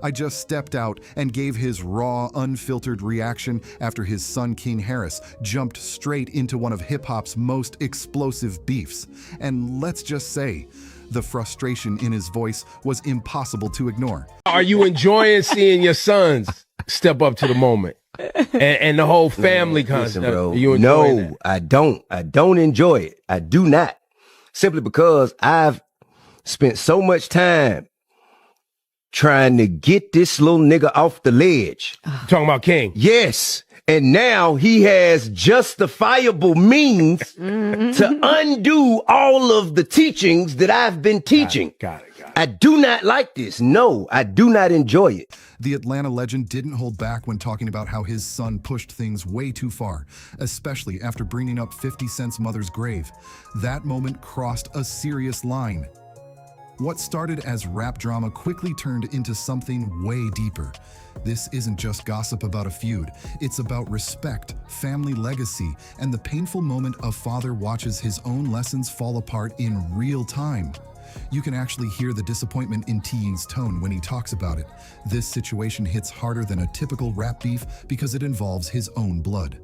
I just stepped out and gave his raw, unfiltered reaction after his son King Harris jumped straight into one of hip-hop's most explosive beefs. And let's just say, the frustration in his voice was impossible to ignore. Are you enjoying seeing your sons step up to the moment? And the whole family concept. No, I don't. I don't enjoy it. I do not. Simply because I've spent so much time trying to get this little nigga off the ledge. Talking about King? Yes. And now he has justifiable means to undo all of the teachings that I've been teaching. Got it. I do not like this. No, I do not enjoy it. The Atlanta legend didn't hold back when talking about how his son pushed things way too far, especially after bringing up 50 Cent's mother's grave. That moment crossed a serious line. What started as rap drama quickly turned into something way deeper. This isn't just gossip about a feud. It's about respect, family legacy, and the painful moment a father watches his own lessons fall apart in real time. You can actually hear the disappointment in T.I.'s tone when he talks about it. This situation hits harder than a typical rap beef because it involves his own blood.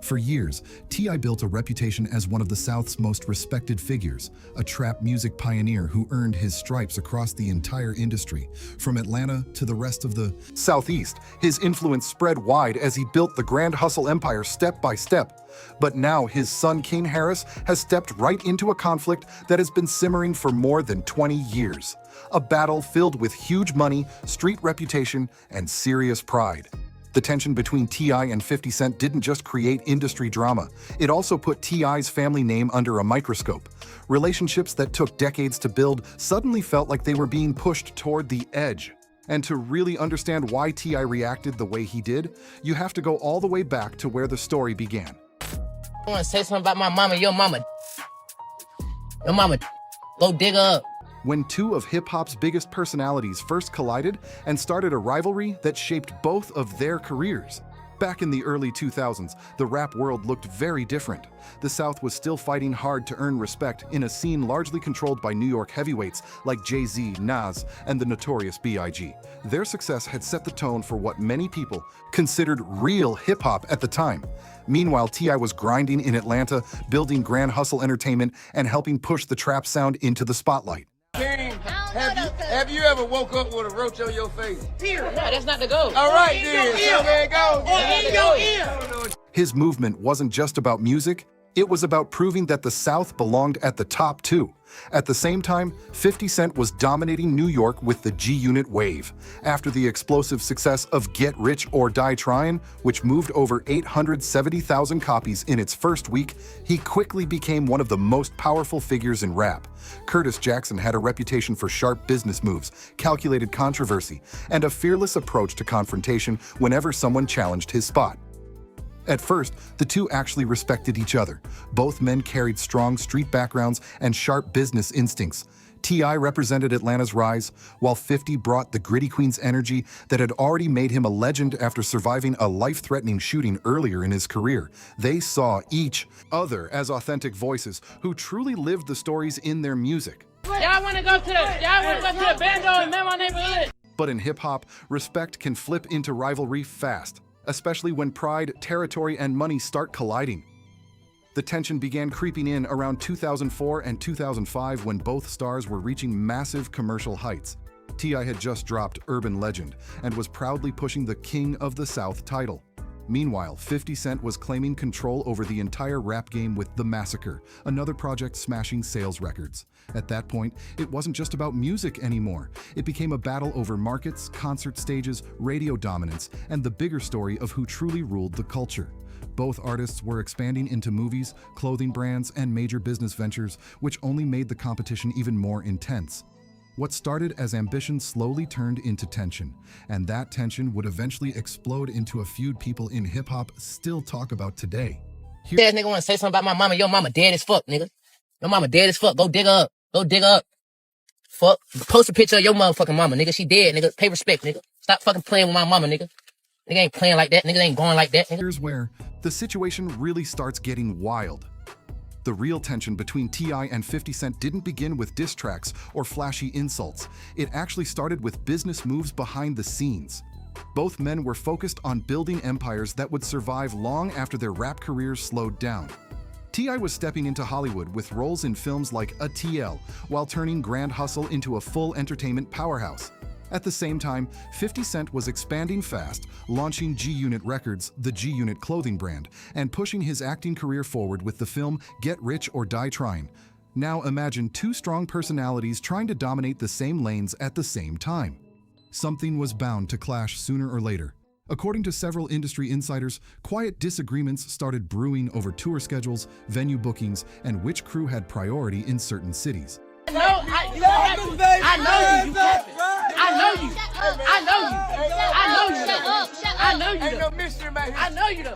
For years, T.I. built a reputation as one of the South's most respected figures, a trap music pioneer who earned his stripes across the entire industry. From Atlanta to the rest of the Southeast, his influence spread wide as he built the Grand Hustle empire step by step. But now his son King Harris has stepped right into a conflict that has been simmering for more than 20 years. A battle filled with huge money, street reputation, and serious pride. The tension between T.I. and 50 Cent didn't just create industry drama, it also put T.I.'s family name under a microscope. Relationships that took decades to build suddenly felt like they were being pushed toward the edge. And to really understand why T.I. reacted the way he did, you have to go all the way back to where the story began. I want to say something about my mama. Your mama, go dig her up. When two of hip-hop's biggest personalities first collided and started a rivalry that shaped both of their careers. Back in the early 2000s, the rap world looked very different. The South was still fighting hard to earn respect in a scene largely controlled by New York heavyweights like Jay-Z, Nas, and the Notorious B.I.G. Their success had set the tone for what many people considered real hip-hop at the time. Meanwhile, T.I. was grinding in Atlanta, building Grand Hustle Entertainment, and helping push the trap sound into the spotlight. Have you ever woke up with a roach on your face? No, that's not the goal. All right, then. So there it goes. His movement wasn't just about music, it was about proving that the South belonged at the top too. At the same time, 50 Cent was dominating New York with the G-Unit wave. After the explosive success of Get Rich or Die Tryin', which moved over 870,000 copies in its first week, he quickly became one of the most powerful figures in rap. Curtis Jackson had a reputation for sharp business moves, calculated controversy, and a fearless approach to confrontation whenever someone challenged his spot. At first, the two actually respected each other. Both men carried strong street backgrounds and sharp business instincts. T.I. represented Atlanta's rise, while 50 brought the gritty Queens energy that had already made him a legend after surviving a life-threatening shooting earlier in his career. They saw each other as authentic voices who truly lived the stories in their music. Y'all want to go to the bando and man my neighborhood? But in hip-hop, respect can flip into rivalry fast, especially when pride, territory, and money start colliding. The tension began creeping in around 2004 and 2005 when both stars were reaching massive commercial heights. T.I. had just dropped Urban Legend and was proudly pushing the King of the South title. Meanwhile, 50 Cent was claiming control over the entire rap game with The Massacre, another project smashing sales records. At that point, it wasn't just about music anymore. It became a battle over markets, concert stages, radio dominance, and the bigger story of who truly ruled the culture. Both artists were expanding into movies, clothing brands, and major business ventures, which only made the competition even more intense. What started as ambition slowly turned into tension, and that tension would eventually explode into a feud people in hip-hop still talk about today. That nigga want to say something about my mama. Your mama dead as fuck, nigga. Your mama dead as fuck. Go dig her up. Go dig her up. Fuck. Post a picture of your motherfucking mama, nigga. She dead, nigga. Pay respect, nigga. Stop fucking playing with my mama, nigga. Nigga ain't playing like that. Nigga ain't going like that, nigga. Here's where the situation really starts getting wild. The real tension between T.I. and 50 Cent didn't begin with diss tracks or flashy insults. It actually started with business moves behind the scenes. Both men were focused on building empires that would survive long after their rap careers slowed down. T.I. was stepping into Hollywood with roles in films like A TL, while turning Grand Hustle into a full entertainment powerhouse. At the same time, 50 Cent was expanding fast, launching G-Unit Records, the G-Unit clothing brand, and pushing his acting career forward with the film Get Rich or Die Trying. Now imagine two strong personalities trying to dominate the same lanes at the same time. Something was bound to clash sooner or later. According to several industry insiders, quiet disagreements started brewing over tour schedules, venue bookings, and which crew had priority in certain cities. I know you. You capping. I know you. I know you. I know you. Ain't no mystery about here. I know you though.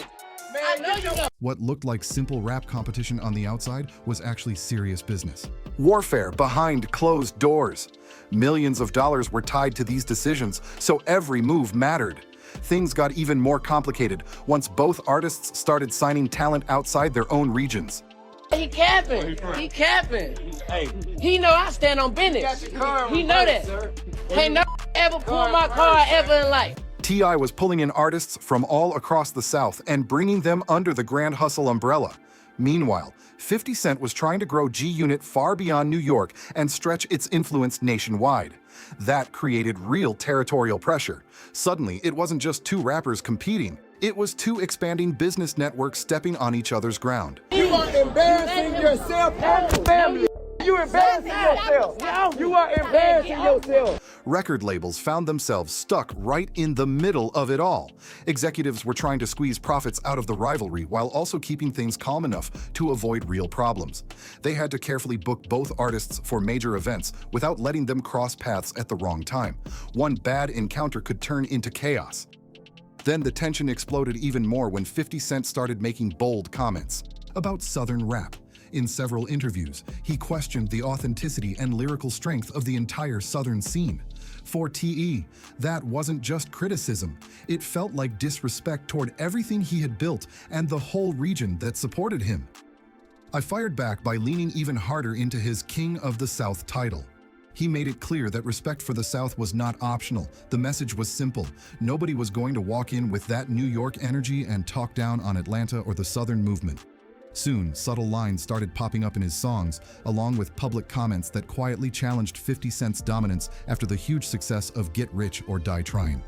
I know you though. What looked like simple rap competition on the outside was actually serious business. Warfare behind closed doors. Millions of dollars were tied to these decisions, so every move mattered. Things got even more complicated once both artists started signing talent outside their own regions. He capping. He capping. Hey. He know I stand on business. He know that. Ain't no ever pull my car ever in life. T.I. was pulling in artists from all across the South and bringing them under the Grand Hustle umbrella. Meanwhile, 50 Cent was trying to grow G-Unit far beyond New York and stretch its influence nationwide. That created real territorial pressure. Suddenly, it wasn't just two rappers competing. It was two expanding business networks stepping on each other's ground. You are embarrassing yourself and your family. You embarrassing yourself. You are embarrassing yourself. Record labels found themselves stuck right in the middle of it all. Executives were trying to squeeze profits out of the rivalry while also keeping things calm enough to avoid real problems. They had to carefully book both artists for major events without letting them cross paths at the wrong time. One bad encounter could turn into chaos. Then the tension exploded even more when 50 Cent started making bold comments about Southern rap. In several interviews, he questioned the authenticity and lyrical strength of the entire Southern scene. For T.E., that wasn't just criticism. It felt like disrespect toward everything he had built and the whole region that supported him. I fired back by leaning even harder into his King of the South title. He made it clear that respect for the South was not optional. The message was simple. Nobody was going to walk in with that New York energy and talk down on Atlanta or the Southern movement. Soon, subtle lines started popping up in his songs, along with public comments that quietly challenged 50 Cent's dominance after the huge success of Get Rich or Die Trying.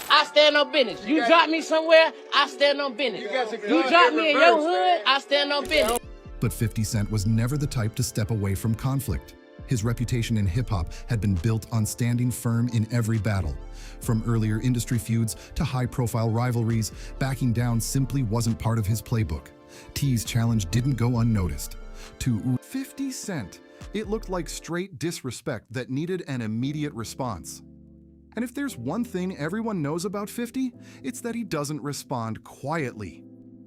I stand on business. You drop me somewhere, I stand on business. You drop me in your hood, I stand on business. But 50 Cent was never the type to step away from conflict. His reputation in hip-hop had been built on standing firm in every battle. From earlier industry feuds to high-profile rivalries, backing down simply wasn't part of his playbook. T's challenge didn't go unnoticed. To 50 Cent, it looked like straight disrespect that needed an immediate response. And if there's one thing everyone knows about 50, it's that he doesn't respond quietly.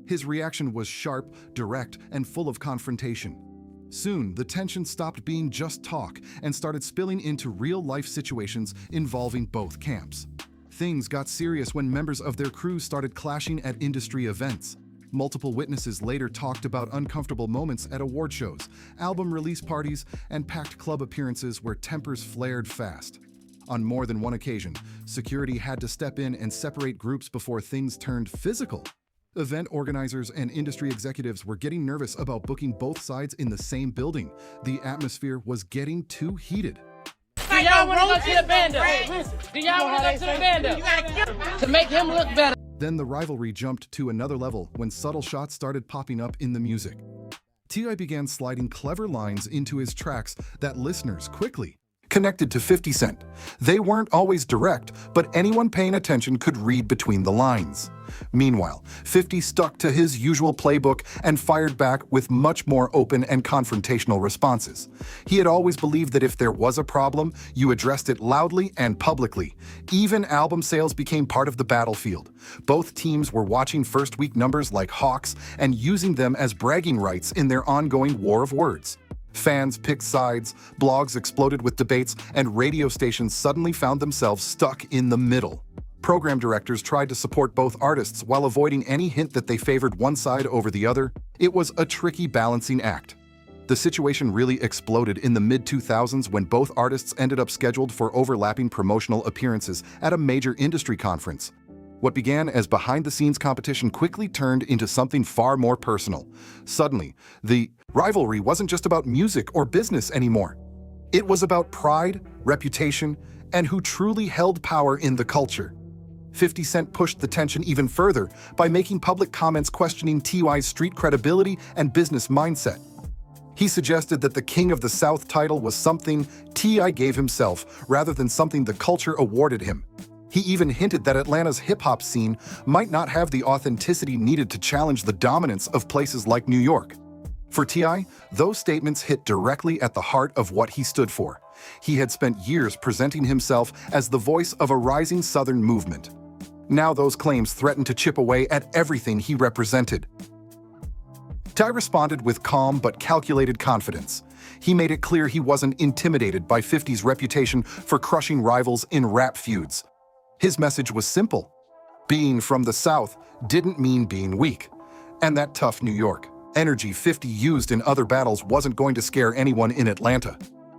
His reaction was sharp, direct, and full of confrontation. Soon, the tension stopped being just talk and started spilling into real-life situations involving both camps. Things got serious when members of their crews started clashing at industry events. Multiple witnesses later talked about uncomfortable moments at award shows, album release parties, and packed club appearances where tempers flared fast. On more than one occasion, security had to step in and separate groups before things turned physical. Event organizers and industry executives were getting nervous about booking both sides in the same building. The atmosphere was getting too heated. Do y'all want to go to the bando? Do y'all want to go to the bando? To make him look better. Then the rivalry jumped to another level when subtle shots started popping up in the music. T.I. began sliding clever lines into his tracks that listeners quickly connected to 50 Cent. They weren't always direct, but anyone paying attention could read between the lines. Meanwhile, 50 stuck to his usual playbook and fired back with much more open and confrontational responses. He had always believed that if there was a problem, you addressed it loudly and publicly. Even album sales became part of the battlefield. Both teams were watching first-week numbers like hawks and using them as bragging rights in their ongoing war of words. Fans picked sides, blogs exploded with debates, and radio stations suddenly found themselves stuck in the middle. Program directors tried to support both artists while avoiding any hint that they favored one side over the other. It was a tricky balancing act. The situation really exploded in the mid-2000s when both artists ended up scheduled for overlapping promotional appearances at a major industry conference. What began as behind-the-scenes competition quickly turned into something far more personal. Suddenly, the rivalry wasn't just about music or business anymore. It was about pride, reputation, and who truly held power in the culture. 50 Cent pushed the tension even further by making public comments questioning T.Y.'s street credibility and business mindset. He suggested that the King of the South title was something T.I. gave himself rather than something the culture awarded him. He even hinted that Atlanta's hip-hop scene might not have the authenticity needed to challenge the dominance of places like New York. For T.I., those statements hit directly at the heart of what he stood for. He had spent years presenting himself as the voice of a rising Southern movement. Now those claims threatened to chip away at everything he represented. T.I. responded with calm but calculated confidence. He made it clear he wasn't intimidated by 50's reputation for crushing rivals in rap feuds. His message was simple. Being from the South didn't mean being weak. And that tough New York energy 50 used in other battles wasn't going to scare anyone in Atlanta.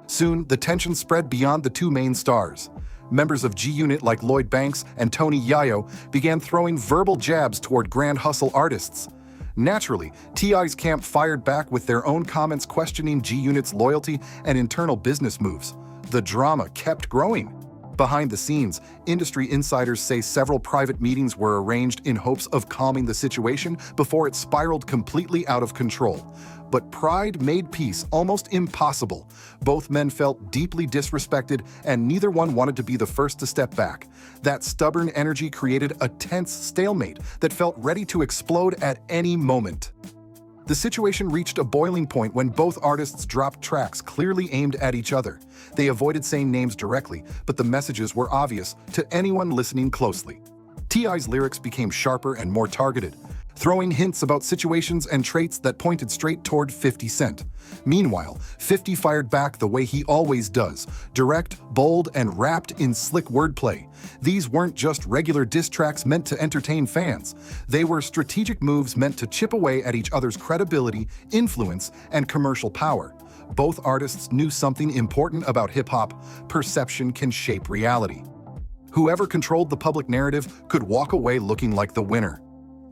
Soon, the tension spread beyond the two main stars. Members of G-Unit like Lloyd Banks and Tony Yayo began throwing verbal jabs toward Grand Hustle artists. Naturally, T.I.'s camp fired back with their own comments questioning G-Unit's loyalty and internal business moves. The drama kept growing. Behind the scenes, industry insiders say several private meetings were arranged in hopes of calming the situation before it spiraled completely out of control. But pride made peace almost impossible. Both men felt deeply disrespected, and neither one wanted to be the first to step back. That stubborn energy created a tense stalemate that felt ready to explode at any moment. The situation reached a boiling point when both artists dropped tracks clearly aimed at each other. They avoided saying names directly, but the messages were obvious to anyone listening closely. T.I.'s lyrics became sharper and more targeted, throwing hints about situations and traits that pointed straight toward 50 Cent. Meanwhile, 50 fired back the way he always does, direct, bold, and wrapped in slick wordplay. These weren't just regular diss tracks meant to entertain fans. They were strategic moves meant to chip away at each other's credibility, influence, and commercial power. Both artists knew something important about hip-hop: perception can shape reality. Whoever controlled the public narrative could walk away looking like the winner.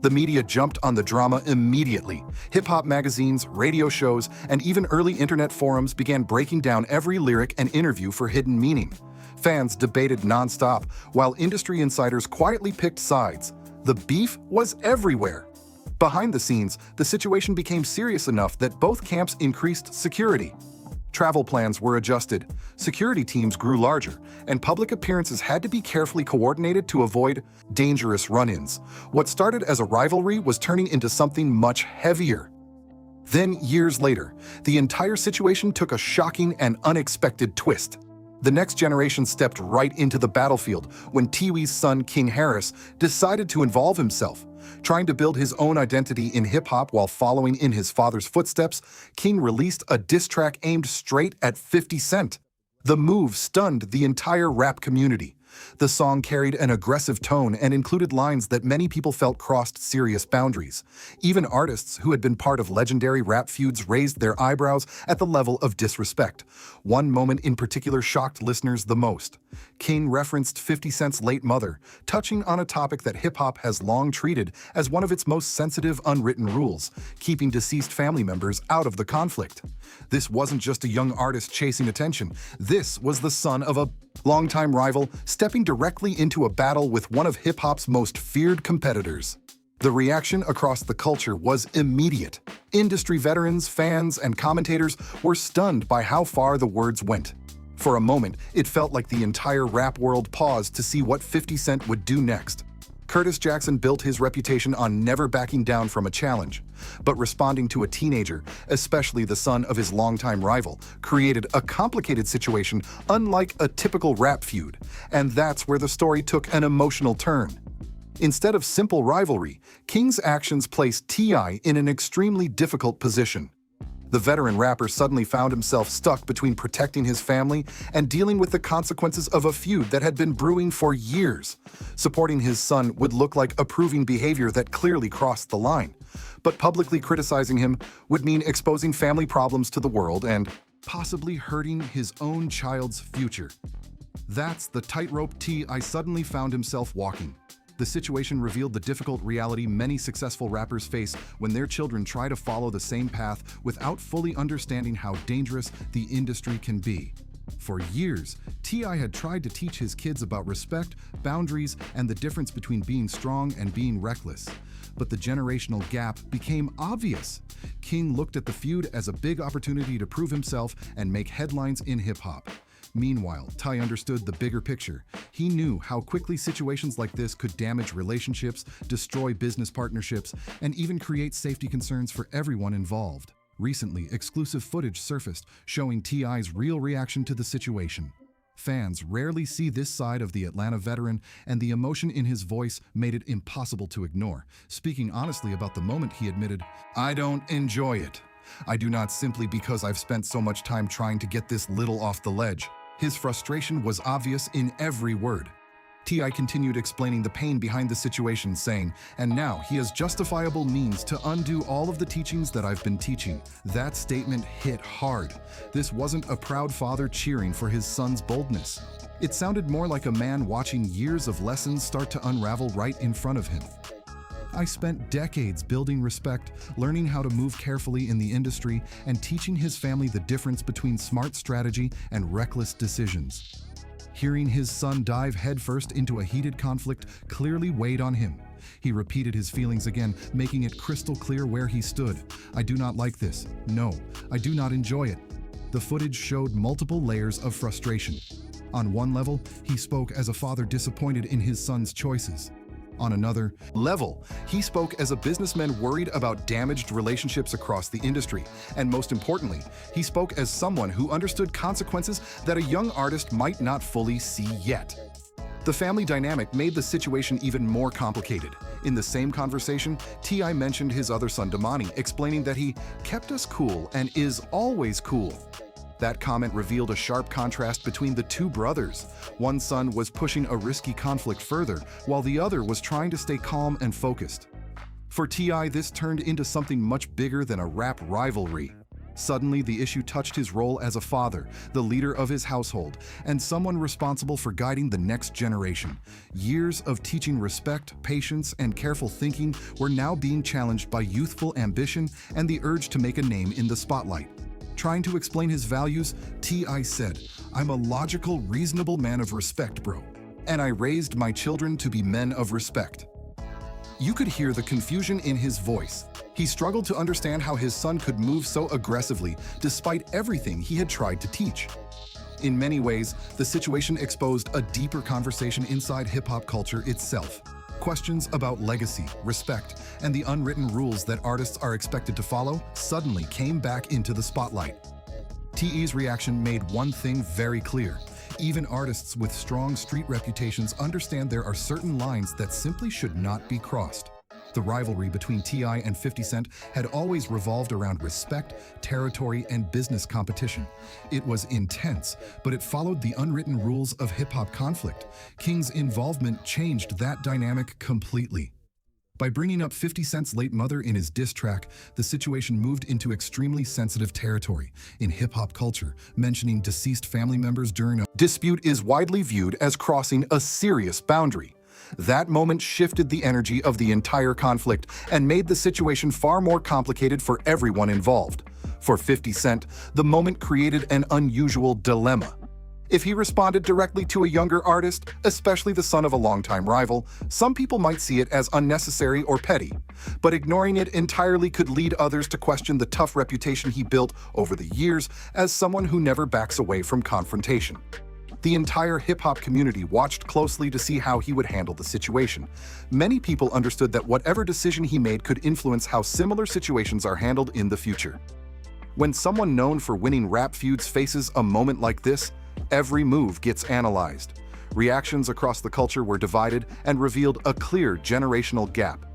The media jumped on the drama immediately. Hip-hop magazines, radio shows, and even early internet forums began breaking down every lyric and interview for hidden meaning. Fans debated nonstop, while industry insiders quietly picked sides. The beef was everywhere. Behind the scenes, the situation became serious enough that both camps increased security. Travel plans were adjusted, security teams grew larger, and public appearances had to be carefully coordinated to avoid dangerous run-ins. What started as a rivalry was turning into something much heavier. Then, years later, the entire situation took a shocking and unexpected twist. The next generation stepped right into the battlefield when T.I.'s son, King Harris, decided to involve himself. Trying to build his own identity in hip-hop while following in his father's footsteps, King released a diss track aimed straight at 50 Cent. The move stunned the entire rap community. The song carried an aggressive tone and included lines that many people felt crossed serious boundaries. Even artists who had been part of legendary rap feuds raised their eyebrows at the level of disrespect. One moment in particular shocked listeners the most. King referenced 50 Cent's late mother, touching on a topic that hip-hop has long treated as one of its most sensitive unwritten rules, keeping deceased family members out of the conflict. This wasn't just a young artist chasing attention. This was the son of a longtime rival stepping directly into a battle with one of hip-hop's most feared competitors. The reaction across the culture was immediate. Industry veterans, fans, and commentators were stunned by how far the words went. For a moment, it felt like the entire rap world paused to see what 50 Cent would do next. Curtis Jackson built his reputation on never backing down from a challenge, but responding to a teenager, especially the son of his longtime rival, created a complicated situation unlike a typical rap feud, and that's where the story took an emotional turn. Instead of simple rivalry, King's actions placed T.I. in an extremely difficult position. The veteran rapper suddenly found himself stuck between protecting his family and dealing with the consequences of a feud that had been brewing for years. Supporting his son would look like approving behavior that clearly crossed the line, but publicly criticizing him would mean exposing family problems to the world and possibly hurting his own child's future. That's the tightrope T.I. suddenly found himself walking. The situation revealed the difficult reality many successful rappers face when their children try to follow the same path without fully understanding how dangerous the industry can be. For years, T.I. had tried to teach his kids about respect, boundaries, and the difference between being strong and being reckless. But the generational gap became obvious. King looked at the feud as a big opportunity to prove himself and make headlines in hip-hop. Meanwhile, Ty understood the bigger picture. He knew how quickly situations like this could damage relationships, destroy business partnerships, and even create safety concerns for everyone involved. Recently, exclusive footage surfaced showing T.I.'s real reaction to the situation. Fans rarely see this side of the Atlanta veteran, and the emotion in his voice made it impossible to ignore. Speaking honestly about the moment, he admitted, "I don't enjoy it. I do not, simply because I've spent so much time trying to get this little off the ledge." His frustration was obvious in every word. T.I. continued explaining the pain behind the situation, saying, "And now he has justifiable means to undo all of the teachings that I've been teaching." That statement hit hard. This wasn't a proud father cheering for his son's boldness. It sounded more like a man watching years of lessons start to unravel right in front of him. "I spent decades building respect, learning how to move carefully in the industry, and teaching his family the difference between smart strategy and reckless decisions." Hearing his son dive headfirst into a heated conflict clearly weighed on him. He repeated his feelings again, making it crystal clear where he stood. "I do not like this. No, I do not enjoy it." The footage showed multiple layers of frustration. On one level, he spoke as a father disappointed in his son's choices. On another level, he spoke as a businessman worried about damaged relationships across the industry. And most importantly, he spoke as someone who understood consequences that a young artist might not fully see yet. The family dynamic made the situation even more complicated. In the same conversation, T.I. mentioned his other son, Damani, explaining that he kept us cool and is always cool. That comment revealed a sharp contrast between the two brothers. One son was pushing a risky conflict further, while the other was trying to stay calm and focused. For T.I., this turned into something much bigger than a rap rivalry. Suddenly, the issue touched his role as a father, the leader of his household, and someone responsible for guiding the next generation. Years of teaching respect, patience, and careful thinking were now being challenged by youthful ambition and the urge to make a name in the spotlight. Trying to explain his values, T.I. said, "I'm a logical, reasonable man of respect, bro. And I raised my children to be men of respect." You could hear the confusion in his voice. He struggled to understand how his son could move so aggressively despite everything he had tried to teach. In many ways, the situation exposed a deeper conversation inside hip-hop culture itself. Questions about legacy, respect, and the unwritten rules that artists are expected to follow suddenly came back into the spotlight. T.E.'s reaction made one thing very clear. Even artists with strong street reputations understand there are certain lines that simply should not be crossed. The rivalry between T.I. and 50 Cent had always revolved around respect, territory, and business competition. It was intense, but it followed the unwritten rules of hip-hop conflict. King's involvement changed that dynamic completely. By bringing up 50 Cent's late mother in his diss track, the situation moved into extremely sensitive territory. In hip-hop culture, mentioning deceased family members during a dispute is widely viewed as crossing a serious boundary. That moment shifted the energy of the entire conflict and made the situation far more complicated for everyone involved. For 50 Cent, the moment created an unusual dilemma. If he responded directly to a younger artist, especially the son of a longtime rival, some people might see it as unnecessary or petty. But ignoring it entirely could lead others to question the tough reputation he built over the years as someone who never backs away from confrontation. The entire hip-hop community watched closely to see how he would handle the situation. Many people understood that whatever decision he made could influence how similar situations are handled in the future. When someone known for winning rap feuds faces a moment like this, every move gets analyzed. Reactions across the culture were divided and revealed a clear generational gap.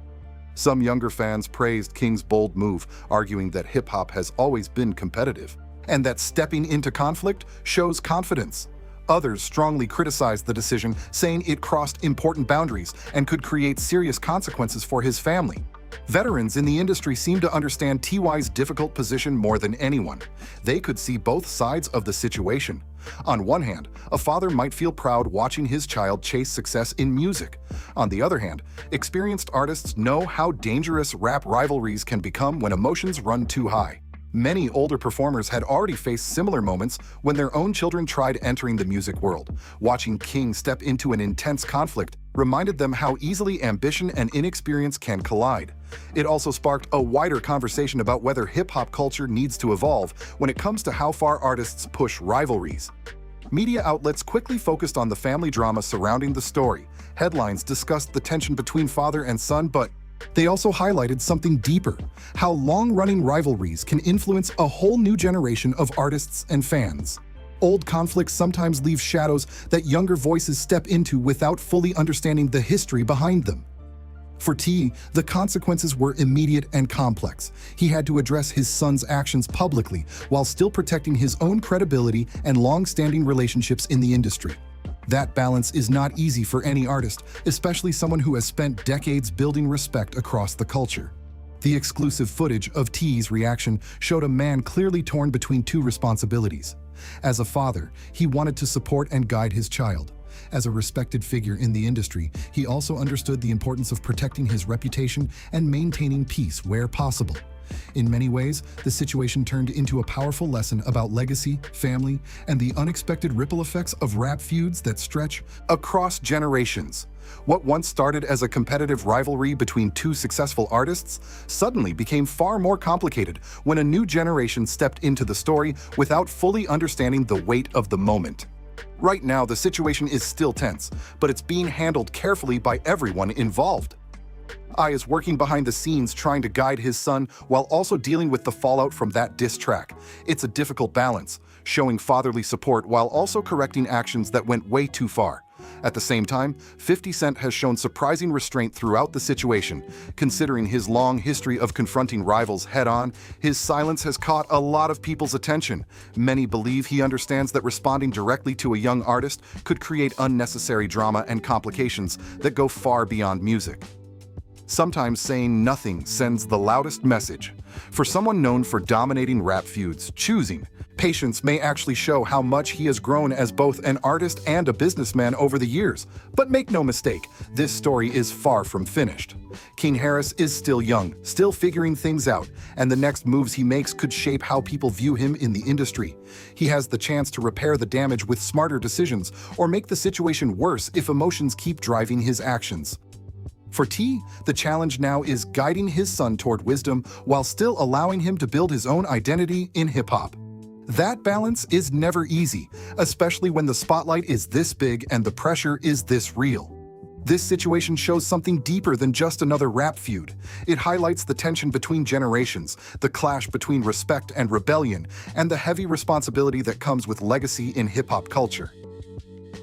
Some younger fans praised King's bold move, arguing that hip-hop has always been competitive, and that stepping into conflict shows confidence. Others strongly criticized the decision, saying it crossed important boundaries and could create serious consequences for his family. Veterans in the industry seem to understand TY's difficult position more than anyone. They could see both sides of the situation. On one hand, a father might feel proud watching his child chase success in music. On the other hand, experienced artists know how dangerous rap rivalries can become when emotions run too high. Many older performers had already faced similar moments when their own children tried entering the music world. Watching King step into an intense conflict reminded them how easily ambition and inexperience can collide. It also sparked a wider conversation about whether hip-hop culture needs to evolve when it comes to how far artists push rivalries. Media outlets quickly focused on the family drama surrounding the story. Headlines discussed the tension between father and son, but they also highlighted something deeper: how long-running rivalries can influence a whole new generation of artists and fans. Old conflicts sometimes leave shadows that younger voices step into without fully understanding the history behind them. For T, the consequences were immediate and complex. He had to address his son's actions publicly while still protecting his own credibility and long-standing relationships in the industry. That balance is not easy for any artist, especially someone who has spent decades building respect across the culture. The exclusive footage of T's reaction showed a man clearly torn between two responsibilities. As a father, he wanted to support and guide his child. As a respected figure in the industry, he also understood the importance of protecting his reputation and maintaining peace where possible. In many ways, the situation turned into a powerful lesson about legacy, family, and the unexpected ripple effects of rap feuds that stretch across generations. What once started as a competitive rivalry between two successful artists suddenly became far more complicated when a new generation stepped into the story without fully understanding the weight of the moment. Right now, the situation is still tense, but it's being handled carefully by everyone involved. I is working behind the scenes trying to guide his son while also dealing with the fallout from that diss track. It's a difficult balance, showing fatherly support while also correcting actions that went way too far. At the same time, 50 Cent has shown surprising restraint throughout the situation. Considering his long history of confronting rivals head-on, his silence has caught a lot of people's attention. Many believe he understands that responding directly to a young artist could create unnecessary drama and complications that go far beyond music. Sometimes saying nothing sends the loudest message. For someone known for dominating rap feuds, choosing patience may actually show how much he has grown as both an artist and a businessman over the years. But make no mistake, this story is far from finished. King Harris is still young, still figuring things out, and the next moves he makes could shape how people view him in the industry. He has the chance to repair the damage with smarter decisions or make the situation worse if emotions keep driving his actions. For T, the challenge now is guiding his son toward wisdom while still allowing him to build his own identity in hip-hop. That balance is never easy, especially when the spotlight is this big and the pressure is this real. This situation shows something deeper than just another rap feud. It highlights the tension between generations, the clash between respect and rebellion, and the heavy responsibility that comes with legacy in hip-hop culture.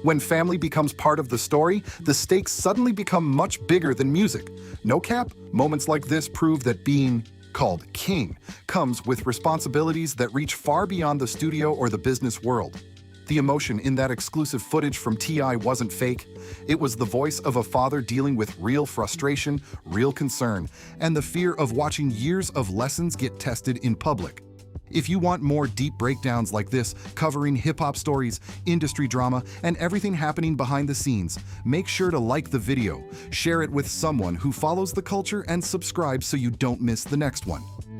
When family becomes part of the story, the stakes suddenly become much bigger than music. No cap, moments like this prove that being called king comes with responsibilities that reach far beyond the studio or the business world. The emotion in that exclusive footage from T.I. wasn't fake. It was the voice of a father dealing with real frustration, real concern, and the fear of watching years of lessons get tested in public. If you want more deep breakdowns like this, covering hip-hop stories, industry drama, and everything happening behind the scenes, make sure to like the video, share it with someone who follows the culture, and subscribe so you don't miss the next one.